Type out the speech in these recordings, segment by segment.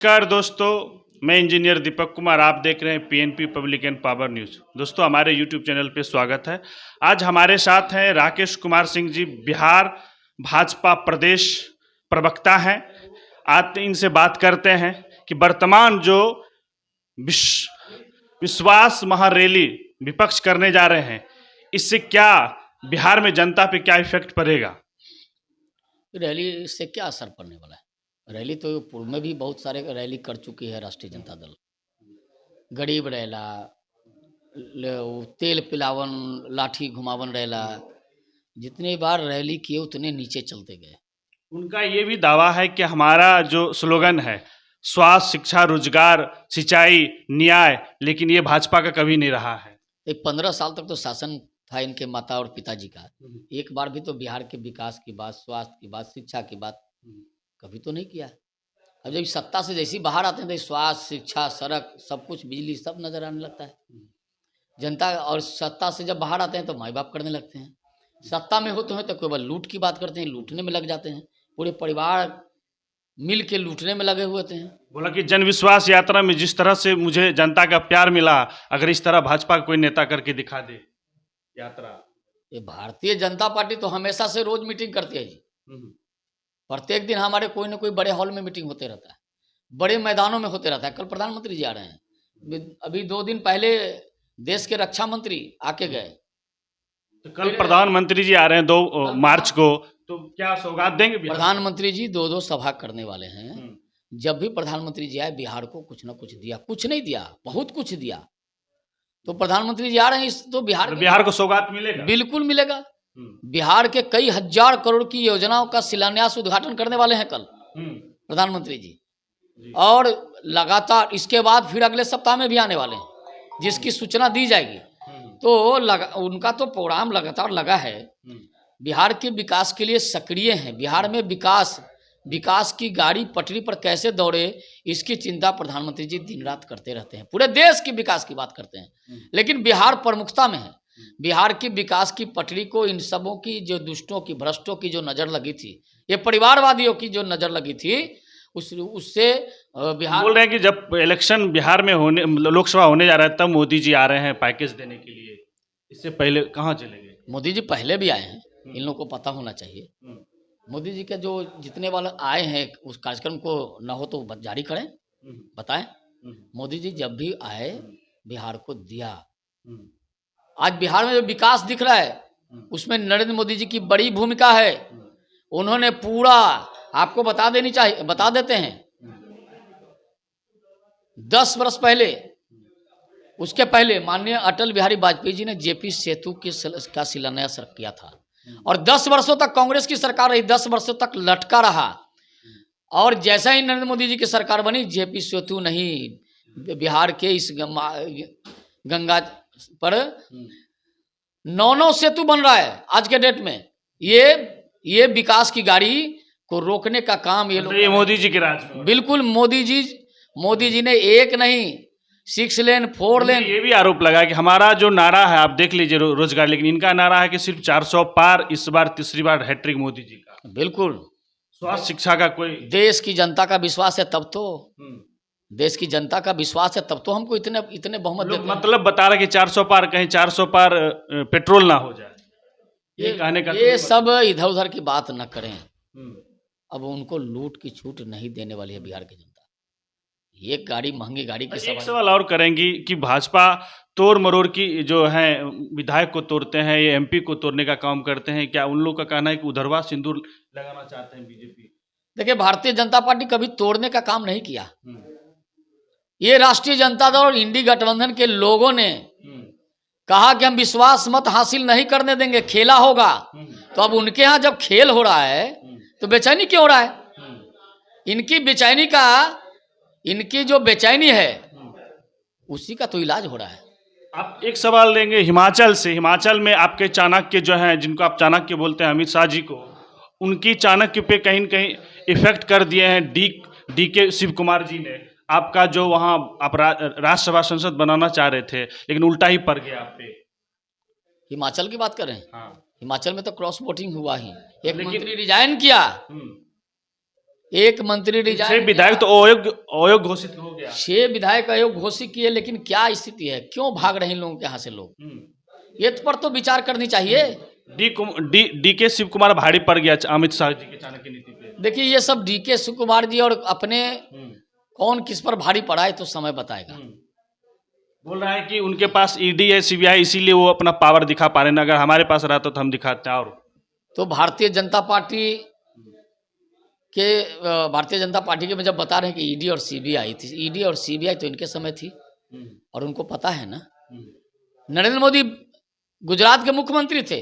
नमस्कार दोस्तों, मैं इंजीनियर दीपक कुमार। आप देख रहे हैं PNP public and power news. दोस्तों, हमारे यूट्यूब चैनल पे स्वागत है। आज हमारे साथ हैं राकेश कुमार सिंह जी, बिहार भाजपा प्रदेश प्रवक्ता हैं। आज इनसे बात करते हैं कि वर्तमान जो विश्वास महारैली विपक्ष करने जा रहे हैं, इससे क्या बिहार में जनता पे क्या इफेक्ट पड़ेगा। रैली से क्या असर पड़ने वाला है? रैली तो पूर्व में भी बहुत सारे रैली कर चुकी है राष्ट्रीय जनता दल। गरीब रैला, तेल पिलावन, लाठी घुमावन रैला, जितने बार रैली किए उतने नीचे चलते गए। उनका ये भी दावा है कि हमारा जो स्लोगन है स्वास्थ्य, शिक्षा, रोजगार, सिंचाई, न्याय, लेकिन ये भाजपा का कभी नहीं रहा है। 15 साल तक तो शासन था इनके माता और पिताजी का। एक बार भी तो बिहार के विकास की बात, स्वास्थ्य की बात, शिक्षा की बात कभी तो नहीं किया। अब जब सत्ता से जैसी बाहर आते हैं तो स्वास्थ्य, शिक्षा, सड़क, सब कुछ, बिजली, सब नजर आने लगता है जनता। और सत्ता से जब बाहर आते हैं तो माई बाप करने लगते हैं। सत्ता में होते हैं तो केवल लूट की बात करते हैं, लूटने में लग जाते हैं। पूरे परिवार मिल के लूटने में लगे हुए थे। बोला कि जन विश्वास यात्रा में जिस तरह से मुझे जनता का प्यार मिला, अगर इस तरह भाजपा कोई नेता करके दिखा दे यात्रा। ये भारतीय जनता पार्टी तो हमेशा से रोज मीटिंग करती है जी। प्रत्येक दिन हमारे कोई ना कोई बड़े हॉल में मीटिंग होते रहता है, बड़े मैदानों में होते रहता है। कल प्रधानमंत्री जी आ रहे हैं, अभी 2 दिन पहले देश के रक्षा मंत्री आके गए। तो कल प्रधानमंत्री जी आ रहे हैं 2 मार्च को, तो क्या सौगात देंगे? प्रधानमंत्री जी 2 सभा करने वाले हैं। जब भी प्रधानमंत्री जी आए बिहार को कुछ ना कुछ दिया, कुछ नहीं दिया, बहुत कुछ दिया। तो प्रधानमंत्री जी आ रहे हैं, इस तो बिहार को सौगात मिलेगा, बिल्कुल मिलेगा। बिहार के कई हजार करोड़ की योजनाओं का शिलान्यास, उद्घाटन करने वाले हैं कल प्रधानमंत्री जी। और लगातार इसके बाद फिर अगले सप्ताह में भी आने वाले हैं, जिसकी सूचना दी जाएगी। तो उनका तो प्रोग्राम लगातार लगा है। बिहार के विकास के लिए सक्रिय हैं। बिहार में विकास की गाड़ी पटरी पर कैसे दौड़े, इसकी चिंता प्रधानमंत्री जी दिन रात करते रहते हैं। पूरे देश के विकास की बात करते हैं, लेकिन बिहार प्रमुखता में है। बिहार की विकास की पटरी को इन सबों की, जो दुष्टों की, भ्रष्टों की जो नजर लगी थी, ये परिवारवादियों की जो नजर लगी थी, उससे बिहार बोल रहे हैं कि जब इलेक्शन बिहार में होने, लोकसभा होने जा रहा है, तब मोदी जी आ रहे हैं पैकेज देने के लिए। इससे पहले कहाँ चले गए? मोदी जी पहले भी आए हैं, इन लोगों को पता होना चाहिए। मोदी जी के जो जितने वाले आए हैं, उस कार्यक्रम को न हो तो जारी करें, बताएं। मोदी जी जब भी आए बिहार को दिया। आज बिहार में जो विकास दिख रहा है उसमें नरेंद्र मोदी जी की बड़ी भूमिका है। उन्होंने पूरा, आपको बता देते हैं, 10 वर्ष पहले, उसके पहले माननीय अटल बिहारी वाजपेयी जी ने जेपी सेतु का शिलान्यास किया था। और 10 वर्षों तक कांग्रेस की सरकार रही, 10 वर्षों तक लटका रहा। और जैसा ही नरेंद्र मोदी जी की सरकार बनी, जेपी सेतु नहीं, बिहार के इस गंगा पर 9 सेतु बन रहा है आज के डेट में। ये विकास की गाड़ी को रोकने का काम ये मोदी जी के राज में। बिल्कुल मोदी जी ने एक नहीं 6 लेन 4 लेन। ये भी आरोप लगा कि हमारा जो नारा है, आप देख लीजिए रोजगार, लेकिन इनका नारा है कि सिर्फ 400 पार। इस बार तीसरी बार हैट्रिक मोदी जी का। बिल्कुल। स्वास्थ्य, शिक्षा का कोई, देश की जनता का विश्वास है तब तो, देश की जनता का विश्वास है तब तो हमको इतने बहुमत देते हैं। मतलब बता रहा कि 400 पार, कहीं 400 पार पेट्रोल ना हो जाए, ये कहने का। ये सब इधर उधर की बात न करें। अब उनको लूट की छूट नहीं देने वाली है बिहार की जनता। ये गाड़ी, महंगी गाड़ी की एक सवाल और करेंगी कि भाजपा तोड़ मरोड़ की जो है, विधायक को तोड़ते हैं, ये एमपी को तोड़ने का काम करते हैं। क्या उन लोगों का कहना है कि उधरवा सिंदूर लगाना चाहते हैं बीजेपी? देखिए, भारतीय जनता पार्टी कभी तोड़ने का काम नहीं किया। ये राष्ट्रीय जनता दल और इंडी गठबंधन के लोगों ने कहा कि हम विश्वास मत हासिल नहीं करने देंगे, खेला होगा। तो अब उनके यहाँ जब खेल हो रहा है तो बेचैनी क्यों हो रहा है? इनकी जो बेचैनी है उसी का तो इलाज हो रहा है। आप एक सवाल लेंगे हिमाचल से। हिमाचल में आपके चाणक्य जो हैं, जिनको आप चाणक्य बोलते हैं, अमित शाह जी को, उनकी चाणक्य पे कहीं न कहीं इफेक्ट कर दिए हैं डी के शिव कुमार जी ने। आपका जो वहाँ आप राज्यसभा सांसद बनाना चाह रहे थे, लेकिन उल्टा ही पड़ गया आप पे। हिमाचल की बात कर रहे हैं? हाँ। हिमाचल में तो क्रॉस वोटिंग हुआ ही, एक मंत्री रिजाइन किया। एक मंत्री 6 रिजाइन, विधायक तो अयोग्य घोषित हो गया। 6 विधायक आयोग घोषित किए, लेकिन क्या स्थिति है, क्यों भाग रहे हैं लोगों के यहाँ से लोग, ये पर तो विचार करनी चाहिए। डी के शिव कुमार भारी पड़ गया अमित शाह जी के चाणक्य नीति पे। देखिए ये सब DK शिव कुमार जी और अपने कौन किस पर भारी पड़ा है तो समय बताएगा। बोल रहा है कि उनके पास ईडी है, सीबीआई, इसीलिए वो अपना पावर दिखा पा रहे हैं, अगर हमारे पास रहता तो हम दिखाते हैं। और तो भारतीय जनता पार्टी के में जब बता रहे हैं कि ईडी और सीबीआई थी, ईडी और सीबीआई तो इनके समय थी और उनको पता है ना। नरेंद्र मोदी गुजरात के मुख्यमंत्री थे,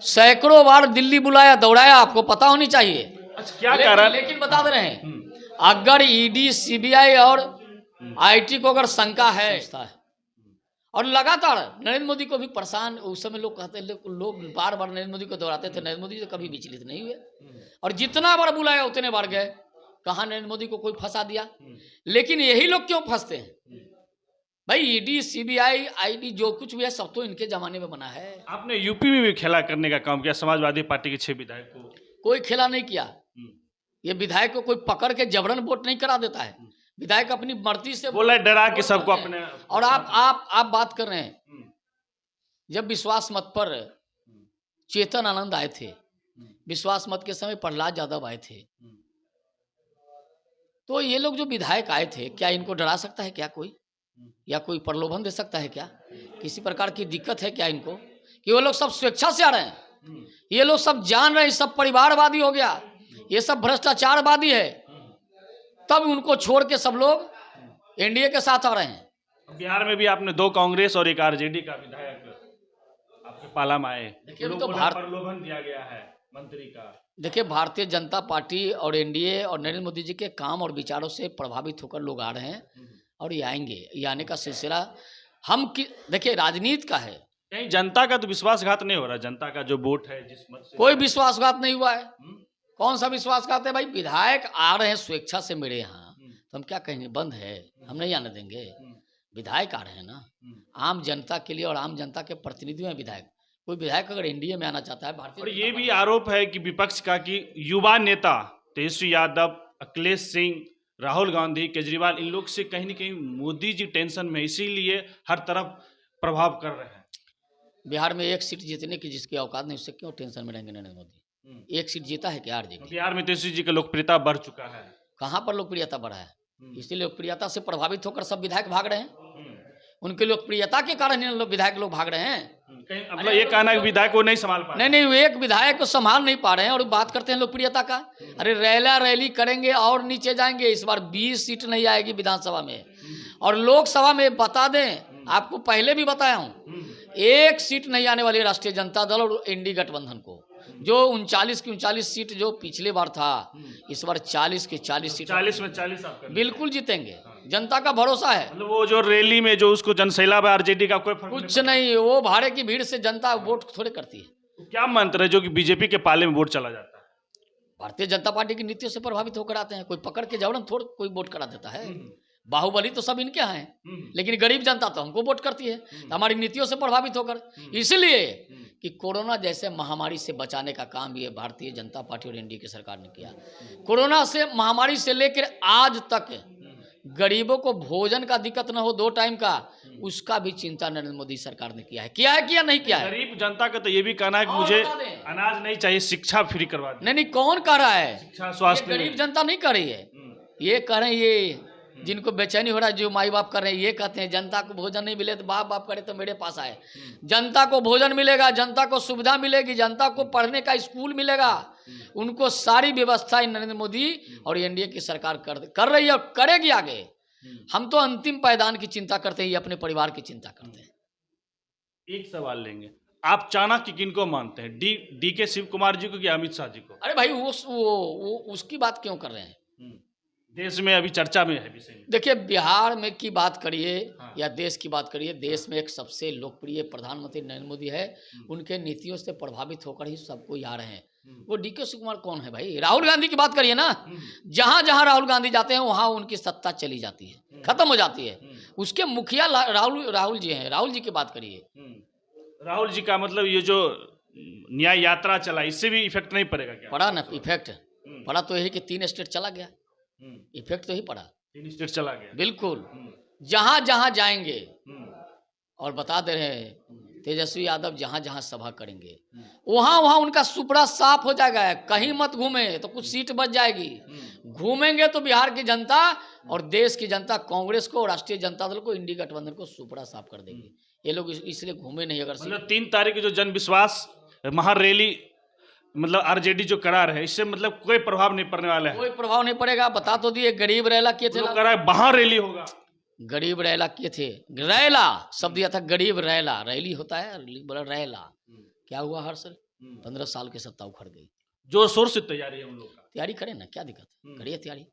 सैकड़ों बार दिल्ली बुलाया, दौड़ाया, आपको पता होनी चाहिए। अच्छा, क्या कारण? लेकिन बता दे रहे हैं, अगर ईडी सीबीआई और आईटी को अगर शंका है और लगातार नरेंद्र मोदी को भी परेशान, उस समय लोग कहते हैं, लोग बार बार नरेंद्र मोदी को दोहराते थे, नरेंद्र मोदी से कभी विचलित नहीं हुए और जितना बार बुलाया उतने बार गए, कहाँ नरेंद्र मोदी को कोई फंसा दिया। लेकिन यही लोग क्यों फंसते हैं भाई? ईडी सीबीआई आईटी जो कुछ भी है सब तो इनके जमाने में बना है। आपने यूपी में भी खेला करने का काम किया, समाजवादी पार्टी के 6 विधायक को कोई खेला नहीं किया। ये विधायक को कोई पकड़ के जबरन वोट नहीं करा देता है, विधायक अपनी मर्जी से बोला, डरा के सबको अपने। और आप बात कर रहे हैं, जब विश्वास मत पर चेतन आनंद आए थे, विश्वास मत के समय प्रहलाद यादव आए थे, तो ये लोग जो विधायक आए थे, क्या इनको डरा सकता है क्या कोई, या कोई प्रलोभन दे सकता है क्या? किसी प्रकार की दिक्कत है क्या इनको कि वो लोग सब स्वेच्छा से आ रहे हैं? ये लोग सब जान रहे हैं सब परिवारवादी हो गया, ये सब भ्रष्टाचारवादी है, तब उनको छोड़ के सब लोग एनडीए के साथ आ रहे हैं। बिहार में भी आपने 2 कांग्रेस और 1 आरजेडी का विधायक आपके पाला में आए, देखिए लोगों तो को प्रलोभन दिया गया है मंत्री का। देखिए भारतीय जनता पार्टी और एनडीए और नरेंद्र मोदी जी के काम और विचारों से प्रभावित होकर लोग आ रहे हैं और ये आएंगे, ये आने का सिलसिला देखिए राजनीति का है। कहीं जनता का तो विश्वासघात नहीं हो रहा? जनता का जो वोट है जिस मत से, कोई विश्वासघात नहीं हुआ है। कौन सा विश्वासघात है भाई? विधायक आ रहे हैं स्वेच्छा से मेरे यहाँ, तो हम क्या कहेंगे बंद है, हम नहीं आने देंगे? विधायक आ रहे हैं ना, आम जनता के लिए और आम जनता के प्रतिनिधि हैं विधायक। कोई विधायक अगर एनडीए में आना चाहता है भारतीय, और ये भी आरोप है कि विपक्ष का कि युवा नेता तेजस्वी यादव, अखिलेश सिंह, राहुल गांधी, केजरीवाल, इन लोग से कहीं न कहीं मोदी जी टेंशन में, इसीलिए हर तरफ प्रभाव कर रहे हैं। बिहार में 1 सीट जीतने की जिसकी औकात नहीं, उससे क्यों टेंशन में रहेंगे नरेंद्र मोदी? 1 सीट जीता है क्या आरजेडी? बिहार में तेजस्वी जी की लोकप्रियता बढ़ चुका है। कहाँ पर लोकप्रियता बढ़ा है? इसी लोकप्रियता से प्रभावित होकर सब विधायक भाग रहे हैं, उनकी लोकप्रियता के कारण इन विधायक लोग भाग रहे हैं। मतलब ये कहना है विधायक को नहीं संभाल पा रहे? नहीं, एक विधायक को संभाल नहीं पा रहे हैं और बात करते हैं लोकप्रियता का। अरे रैली करेंगे और नीचे जाएंगे। इस बार 20 सीट नहीं आएगी विधानसभा में, और लोकसभा में बता दें, आपको पहले भी बताया हूं, 1 सीट नहीं आने वाली राष्ट्रीय जनता दल और एनडीए गठबंधन को। जो 39 की 39 सीट जो पिछले बार था, इस बार 40 की 40 सीट, 40 में 40 आप कर बिल्कुल जीतेंगे। जनता का भरोसा है। मतलब वो जो रैली में जो उसको जनसैलाब आरजेडी का कोई फर्क कुछ नहीं, वो भाड़े की भीड़ से जनता वोट थोड़े करती है। क्या मंत्र है जो कि बीजेपी के पाले में वोट चला जाता है? भारतीय जनता पार्टी की नीतियों से प्रभावित होकर आते हैं। कोई पकड़ के जबरन थोड़ा कोई वोट करा देता है। बाहुबली तो सब इनके हैं, लेकिन गरीब जनता तो हमको वोट करती है, तो हमारी नीतियों से प्रभावित होकर। इसलिए कि कोरोना जैसे महामारी से बचाने का काम भी भारतीय जनता पार्टी और एनडीए की सरकार ने किया। कोरोना से महामारी से लेकर आज तक गरीबों को भोजन का दिक्कत न हो 2 टाइम का, उसका भी चिंता नरेंद्र मोदी सरकार ने किया है कि नहीं किया है? गरीब जनता का तो ये भी कहना है कि मुझे अनाज नहीं चाहिए, शिक्षा फ्री करवा दें। नहीं, कौन कह रहा है? शिक्षा, स्वास्थ्य, गरीब जनता नहीं कर रही है। ये कह रहे हैं, ये जिनको बेचैनी हो रहा है, जो माई बाप कर रहे हैं, ये कहते हैं जनता को भोजन नहीं मिले तो बाप करे तो मेरे पास आए। जनता को भोजन मिलेगा, जनता को सुविधा मिलेगी, जनता को पढ़ने का स्कूल मिलेगा, उनको सारी व्यवस्थाएं नरेंद्र मोदी और एनडीए की सरकार कर रही है और करेगी आगे। हम तो अंतिम पायदान की चिंता करते हैं, ये अपने परिवार की चिंता करते हैं। एक सवाल लेंगे, आप चाणक्य किनको मानते हैं, डी के शिव कुमार जी को कि अमित शाह जी को? अरे भाई वो उसकी बात क्यों कर रहे हैं? देश में अभी चर्चा में है विषय। देखिए बिहार में की बात करिए या देश की बात करिए, देश में एक सबसे लोकप्रिय प्रधानमंत्री नरेंद्र मोदी है। उनके नीतियों से प्रभावित होकर ही सबको आ रहे हैं। वो डी के शिव कुमार कौन है भाई? राहुल गांधी की बात करिए ना, जहां जहां राहुल गांधी जाते हैं वहां उनकी सत्ता चली जाती है, खत्म हो जाती है। उसके मुखिया राहुल जी हैं। राहुल जी की बात करिए। राहुल जी का मतलब ये जो न्याय यात्रा चला, इससे भी इफेक्ट नहीं पड़ेगा क्या? पड़ा ना इफेक्ट। पड़ा तो यही कि 3 स्टेट चला गया, इफेक्ट तो ही पड़ा, 3 स्टेट चला गया। बिल्कुल। जहां जहां जाएंगे, और बता दे रहे हैं तेजस्वी यादव जहां जहां सभा करेंगे वहां वहां उनका सुपड़ा साफ हो जाएगा। कहीं मत घूमे तो कुछ सीट बच जाएगी, घूमेंगे तो बिहार की जनता और देश की जनता कांग्रेस को, राष्ट्रीय जनता दल को, इंडी गठबंधन को सुपड़ा साफ कर देगी। ये लोग इसलिए घूमे नहीं। अगर मतलब 3 तारीख जो जन विश्वास महारैली मतलब आरजेडी जो करा रहे, इससे मतलब कोई प्रभाव नहीं पड़ने वाला है, कोई प्रभाव नहीं पड़ेगा। बता तो दिए, गरीब रैला किए थे, करा महारैली होगा, गरीब रैला किए थे, रैला शब्द दिया था, गरीब रैला, रैली होता है, बोला रैला। क्या हुआ हर्षल? 15 साल की सत्ता उखड़ गई। जोर शोर से तैयारी है उन लोग का। तैयारी करें ना, क्या दिक्कत है, करिए तैयारी,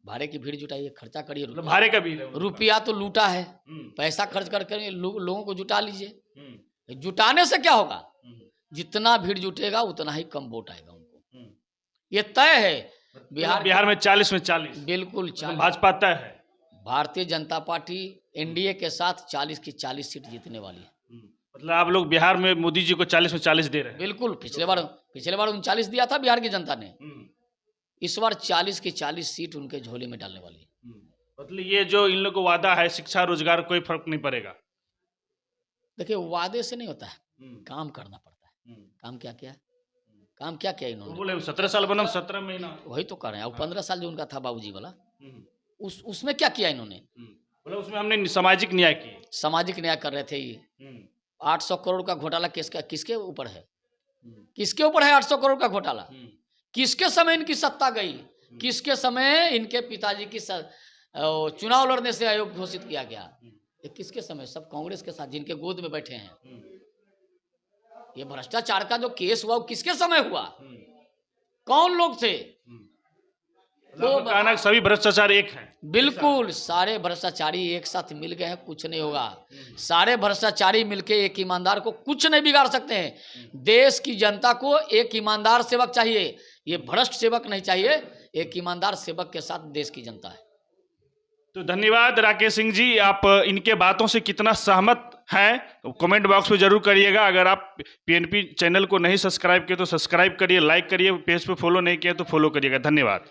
भाड़े की भीड़ जुटाइए, खर्चा करिए, मतलब भाड़े का भी है, रुपया तो लूटा है, पैसा खर्च करके लोगों को जुटा लीजिए। जुटाने से क्या होगा, जितना भीड़ जुटेगा उतना ही कम वोट आएगा उनको, ये तय है। बिहार में 40 में 40, बिल्कुल 40। भाजपा तय है, भारतीय जनता पार्टी एनडीए के साथ 40 की 40 सीट जीतने वाली है। मतलब आप लोग बिहार में मोदी जी को 40 में 40 दे रहे हैं। बिल्कुल, पिछले बार 39 दिया था बिहार की जनता ने, इस बार 40 की 40 सीट उनके झोले में डालने वाली है। मतलब ये जो इन लोगों को वादा है शिक्षा रोजगार, कोई फर्क नहीं पड़ेगा। देखिए, वादे से नहीं होता है, काम करना पड़ता है। काम क्या किया, काम क्या किया इन्होंने? बोले 17 साल बनम 17 महीना, वही तो कर रहे हैं। और 15 साल जो उनका था बाबूजी वाला, उसमें क्या किया इन्होंने? बोले उसमें हमने सामाजिक न्याय की, सामाजिक न्याय कर रहे थे। ये 800 करोड़ का घोटाला किसके ऊपर है? किसके ऊपर है 800 करोड़ का घोटाला? किसके समय इनकी सत्ता गई? किसके समय इनके पिताजी की चुनाव लड़ने से आयोग घोषित किया गया? ये किसके समय? सब कांग्रेस के साथ, जिनके गोद में बैठे हैं। ये भ्रष्टाचार का जो केस हुआ वो किसके समय हुआ? कौन लोग थे? तो कहना सभी भ्रष्टाचार एक हैं। बिल्कुल, सारे भ्रष्टाचारी एक साथ मिल गए हैं, कुछ नहीं होगा। सारे भ्रष्टाचारी मिलके एक ईमानदार को कुछ नहीं बिगाड़ सकते हैं। देश की जनता को एक ईमानदार सेवक चाहिए, ये भ्रष्ट सेवक नहीं चाहिए। एक ईमानदार सेवक के साथ देश की जनता है। तो धन्यवाद राकेश सिंह जी, आप इनके बातों से कितना सहमत हैं तो कमेंट बॉक्स में जरूर करिएगा। अगर आप पीएनपी चैनल को नहीं सब्सक्राइब किए तो सब्सक्राइब करिए, लाइक करिए, पेज पे फॉलो नहीं किया तो फॉलो करिएगा। धन्यवाद।